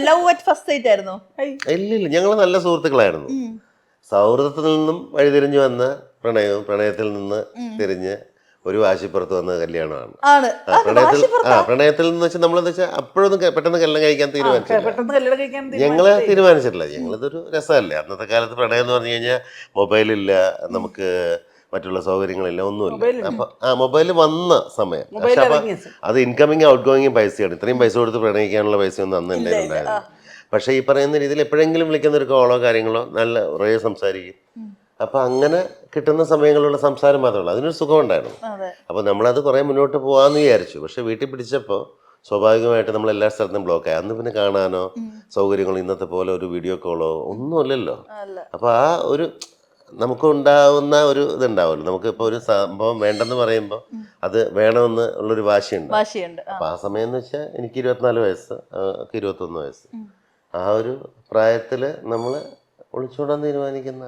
Love at first sight ആയിരുന്നു? ഇല്ലില്ല, ഞങ്ങൾ നല്ല സുഹൃത്തുക്കളായിരുന്നു. സൗഹൃദത്തിൽ നിന്നും വഴിതിരിഞ്ഞു വന്ന പ്രണയവും പ്രണയത്തിൽ നിന്ന് തിരിഞ്ഞ് ഒരു വാശിപ്പുറത്ത് വന്ന കല്യാണമാണ്. പ്രണയത്തിൽ നിന്ന് വെച്ചാൽ നമ്മളെന്ന് വെച്ചാൽ അപ്പോഴൊന്നും പെട്ടെന്ന് കല്യാണം കഴിക്കാൻ തീരുമാനിച്ചില്ല. ഞങ്ങള് തീരുമാനിച്ചിട്ടില്ല. ഞങ്ങളിതൊരു രസമല്ലേ. അന്നത്തെ കാലത്ത് പ്രണയം എന്ന് പറഞ്ഞു കഴിഞ്ഞാൽ മൊബൈലില്ല, നമുക്ക് മറ്റുള്ള സൗകര്യങ്ങളില്ല, ഒന്നുമില്ല. അപ്പൊ മൊബൈൽ വന്ന സമയം. പക്ഷെ അപ്പൊ അത് ഇൻകമിങ് ഔട്ട് ഗോയിങ് പൈസയാണ്. ഇത്രയും പൈസ കൊടുത്ത് പ്രണയിക്കാനുള്ള പൈസയൊന്നും അന്ന് ഉണ്ടായിരുന്നു. പക്ഷെ ഈ പറയുന്ന രീതിയിൽ എപ്പോഴെങ്കിലും വിളിക്കുന്ന ഒരു കോളോ കാര്യങ്ങളോ നല്ല കുറേ സംസാരിക്കും. അപ്പൊ അങ്ങനെ കിട്ടുന്ന സമയങ്ങളിലുള്ള സംസാരം മാത്രമല്ല, അതിനൊരു സുഖം ഉണ്ടായിരുന്നു. അപ്പൊ നമ്മളത് കുറെ മുന്നോട്ട് പോകാമെന്ന് വിചാരിച്ചു. പക്ഷെ വീട്ടിൽ പിടിച്ചപ്പോൾ സ്വാഭാവികമായിട്ട് നമ്മൾ എല്ലാ സ്ഥലത്തും ബ്ലോക്കായി. അന്ന് പിന്നെ കാണാനോ സൗകര്യങ്ങളോ ഇന്നത്തെ പോലെ ഒരു വീഡിയോ കോളോ ഒന്നുമല്ലല്ലോ. അപ്പൊ ആ ഒരു നമുക്ക് ഉണ്ടാവുന്ന ഒരു ഇതുണ്ടാവുമല്ലോ. നമുക്കിപ്പോൾ ഒരു സംഭവം വേണ്ടെന്ന് പറയുമ്പോൾ അത് വേണമെന്ന് ഉള്ളൊരു വാശിയുണ്ട്. അപ്പൊ ആ സമയം എന്ന് വെച്ചാൽ എനിക്ക് 24 വയസ്സ്, 21 വയസ്സ്. ആ ഒരു പ്രായത്തില് നമ്മൾ ഒളിച്ചോടാൻ തീരുമാനിക്കുന്ന